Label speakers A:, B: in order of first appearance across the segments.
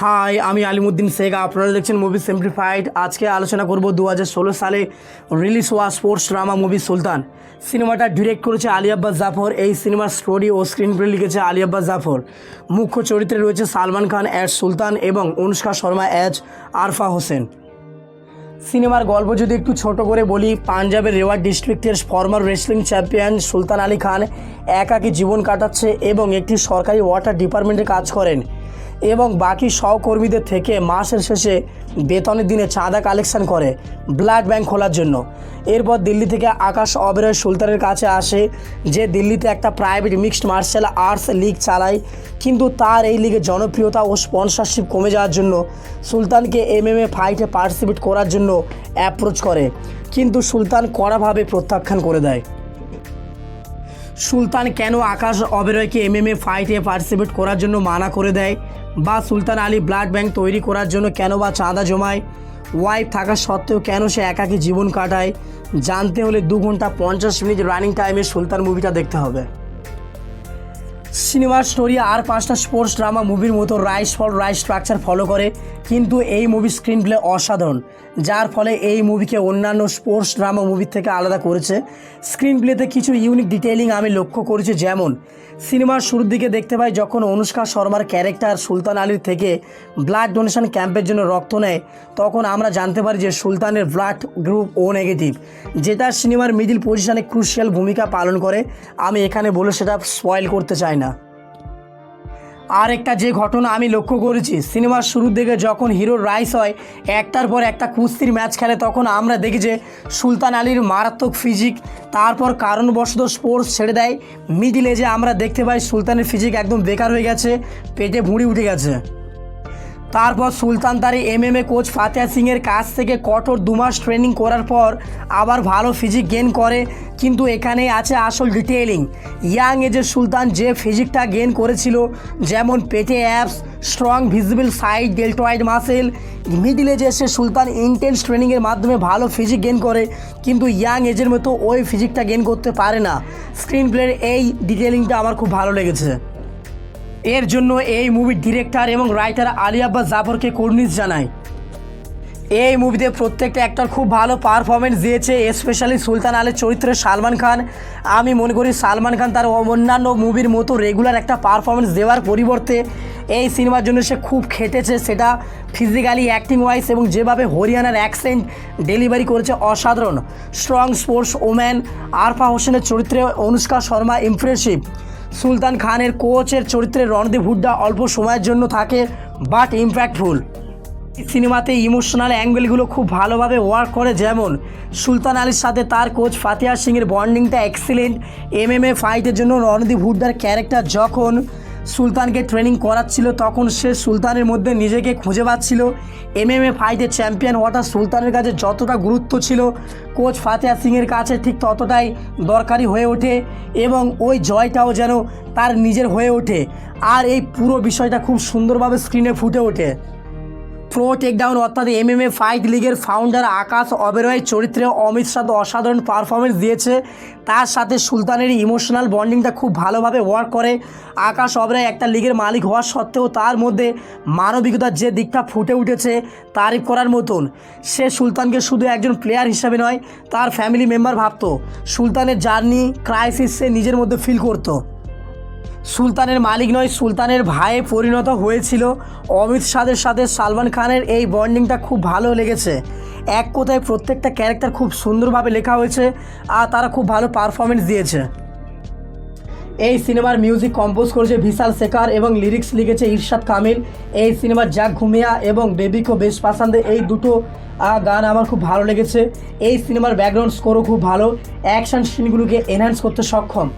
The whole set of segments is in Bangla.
A: হাই, আমি আলিমুদ্দিন শেখ। আপনারা দেখছেন মুভি সিম্পলিফাইড। আজকে আলোচনা করব 2016 সালে রিলিজ হওয়া স্পোর্টস ড্রামা মুভি সুলতান। সিনেমাটা ডিরেক্ট করেছে আলী আব্বাস জাফর। এই সিনেমার স্টোরি ও স্ক্রিনপ্লে লিখেছে আলী আব্বাস জাফর। মুখ্য চরিত্রে রয়েছে সালমান খান অ্যাজ সুলতান এবং অনুষ্কা শর্মা অ্যাজ আরফা হোসেন। সিনেমার গল্প যদি একটু ছোট করে বলি, পাঞ্জাবের রেওয়ার ডিস্ট্রিক্টের ফর্মার রেসলিং চ্যাম্পিয়ন সুলতান আলী খান একাকী জীবন কাটাচ্ছে এবং একটি সরকারি ওয়াটার ডিপার্টমেন্টে কাজ করেন এবং বাকি সহকর্মীদের থেকে মাসের শেষে বেতনের দিনে চাঁদা কালেকশন করে ব্লাড ব্যাংক খোলার জন্য। এরপর দিল্লি থেকে আকাশ অবেরয় সুলতানের কাছে আসে, যে দিল্লিতে একটা private mixed martial arts league চালায়, কিন্তু তার এই লিগের জনপ্রিয়তা ও স্পন্সরশিপ কমে যাওয়ার জন্য সুলতানকে MMA ফাইটে পার্টিসিপেট করার জন্য অ্যাপ্রোচ করে, কিন্তু সুলতান কড়াভাবে প্রত্যাখ্যান করে দেয়। সুলতান কেন আকাশ অবেরয়কে MMA ফাইটে পার্টিসিপেট করার জন্য মানা করে দেয়, বা সুলতান আলী ব্লাড ব্যাংক তৈরি করার জন্য কেন বা চাঁদা জমায়, ওয়াইফ থাকা সত্ত্বেও কেন সে একাকী জীবন কাটায়, জানতে হলে 2 ঘন্টা 50 মিনিট রানিং টাইমে সুলতান মুভিটা দেখতে হবে। সিনেমার স্টোরি আর 5টা স্পোর্টস ড্রামা মুভির মতো rice for rice structure follow করে, কিন্তু এই মুভির স্ক্রিন প্লে অসাধারণ, যার ফলে এই মুভিকে অন্যান্য স্পোর্টস ড্রামা মুভির থেকে আলাদা করেছে। স্ক্রিন প্লেতে কিছু ইউনিক ডিটেইলিং আমি লক্ষ্য করেছি, যেমন সিনেমার শুরুর দিকে দেখতে পাই যখন অনুষ্কা শর্মার ক্যারেক্টার সুলতান আলীর থেকে ব্লাড ডোনেশন ক্যাম্পের জন্য রক্ত নেয়, তখন আমরা জানতে পারি যে সুলতানের ব্লাড গ্রুপ O নেগেটিভ, যেটা সিনেমার মিডিল পজিশনে ক্রুশিয়াল ভূমিকা পালন করে। আমি এখানে বলে সেটা স্পয়েল করতে চাই না। আর একটা যে ঘটনা আমি লক্ষ্য করেছি, সিনেমার শুরুর দিকে যখন হিরোর রাইস হয়, একটার পর একটা কুস্তির ম্যাচ খেলে, তখন আমরা দেখি যে সুলতান আলীর মারাত্মক ফিজিক, তারপর কারণবশত স্পোর্টস ছেড়ে দেয়। মিডিল এজে আমরা দেখতে পাই সুলতানের ফিজিক একদম বেকার হয়ে গেছে, পেটে ভুঁড়ি উঠে গেছে। তারপর সুলতান তার MMA কোচ ফাতেহা সিংয়ের কাছ থেকে কঠোর 2 মাস ট্রেনিং করার পর আবার ভালো ফিজিক গেন করে, কিন্তু এখানেই আছে আসল ডিটেইলিং। ইয়াং এজে সুলতান যে ফিজিকটা গেন করেছিল, যেমন পেটে abs, strong visible side deltoid muscle, middle এজে এসে সুলতান ইন্টেন্স ট্রেনিংয়ের মাধ্যমে ভালো ফিজিক গেন করে, কিন্তু ইয়াং এজের মতো ওই ফিজিকটা গেন করতে পারে না। স্ক্রিন প্লের এই ডিটেইলিংটা আমার খুব ভালো লেগেছে। এর জন্য এই মুভির ডিরেক্টর এবং রাইটার আলী আব্বাস জাফরকে কুর্নিশ জানাই। এই মুভিতে প্রত্যেকটা অ্যাক্টর খুব ভালো পারফরমেন্স দিয়েছে, স্পেশালি সুলতান আলীর চরিত্রে সালমান খান। আমি মনে করি সালমান খান তার অন্যান্য মুভির মতো রেগুলার একটা পারফরমেন্স দেওয়ার পরিবর্তে এই সিনেমার জন্য সে খুব খেটেছে, সেটা ফিজিক্যালি, অ্যাক্টিং ওয়াইজ, এবং যেভাবে হরিয়ানার অ্যাকসেন্ট ডেলিভারি করেছে অসাধারণ। স্ট্রং স্পোর্টস ওম্যান আরফা হোসেনের চরিত্রে অনুষ্কা শর্মা ইমপ্রেসিভ। সুলতান খানের কোচের চরিত্রে রণদীপ হুড্ডা অল্প সময়ের জন্য থাকে, বাট ইম্প্যাক্টফুল। সিনেমাতে ইমোশনাল অ্যাঙ্গেলগুলো খুব ভালোভাবে ওয়ার্ক করে, যেমন সুলতান আলীর সাথে তার কোচ ফাতেহা সিংয়ের বন্ডিংটা এক্সিলেন্ট। MMA ফাইটের জন্য রণদীপ হুড্ডার ক্যারেক্টার যখন সুলতানকে ট্রেনিং করাচ্ছিল, তখন সে সুলতানের মধ্যে নিজেকে খুঁজে পাচ্ছিল। MMA ফাইটে চ্যাম্পিয়ন হওয়াটা সুলতানের কাছে যতটা গুরুত্ব ছিল, কোচ ফাতেহা সিংয়ের কাছে ঠিক ততটাই দরকারি হয়ে ওঠে, এবং ওই জয়টাও যেন তার নিজের হয়ে ওঠে। আর এই পুরো বিষয়টা খুব সুন্দরভাবে স্ক্রিনে ফুটে ওঠে। প্রো টেকডাউন অর্থাৎ MMA ফাইট লিগের ফাউন্ডার আকাশ অবেরয় চরিত্রে অমিত শাহ অসাধারণ পারফরমেন্স দিয়েছে। তার সাথে সুলতানের ইমোশনাল বন্ডিংটা খুব ভালোভাবে ওয়ার্ক করে। আকাশ অবেরয় একটা লিগের মালিক হওয়া সত্ত্বেও তার মধ্যে মানবিকতার যে দিকটা ফুটে উঠেছে তারিফ করার মতন। সে সুলতানকে শুধু একজন প্লেয়ার হিসাবে নয়, তার ফ্যামিলি মেম্বার ভাবতো। সুলতানের জার্নি ক্রাইসিস সে নিজের মধ্যে ফিল করতো। সুলতানের মালিক নয়, সুলতানের ভাইয়ে পরিণত হয়েছিল। অমিত শাহের সাথে সালমান খানের এই বন্ডিংটা খুব ভালো লেগেছে। এক কথায় প্রত্যেকটা ক্যারেক্টার খুব সুন্দরভাবে লেখা হয়েছে, আর তারা খুব ভালো পারফরমেন্স দিয়েছে। এই সিনেমার মিউজিক কম্পোজ করেছে বিশাল শেখর এবং লিরিক্স লিখেছে ইরশাদ কামিল। এই সিনেমার জাগ ঘুমিয়া এবং বেবিকো বেশ পছন্দ, এই দুটো গান আমার খুব ভালো লেগেছে। এই সিনেমার ব্যাকগ্রাউন্ড স্কোরও খুব ভালো, অ্যাকশন সিনগুলোকে এনহ্যান্স করতে সক্ষম।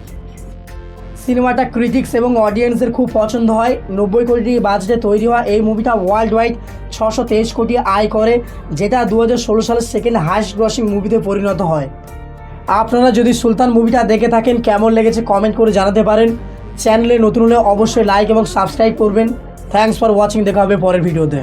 A: সিনেমাটা ক্রিটিক্স এবং অডিয়েন্সের খুব পছন্দ হয়। 90 কোটি বাজেটে তৈরি হওয়া এই মুভিটা ওয়ার্ল্ড ওয়াইড 623 কোটি আয় করে, যেটা 2016 সালের সেকেন্ড হাইস্ট গ্রসিং মুভিতে পরিণত হয়। আপনারা যদি সুলতান মুভিটা দেখে থাকেন, কেমন লেগেছে কমেন্ট করে জানাতে পারেন। চ্যানেলে নতুন হলে অবশ্যই লাইক এবং সাবস্ক্রাইব করবেন। থ্যাঙ্কস ফর ওয়াচিং, দেখা হবে পরের ভিডিওতে।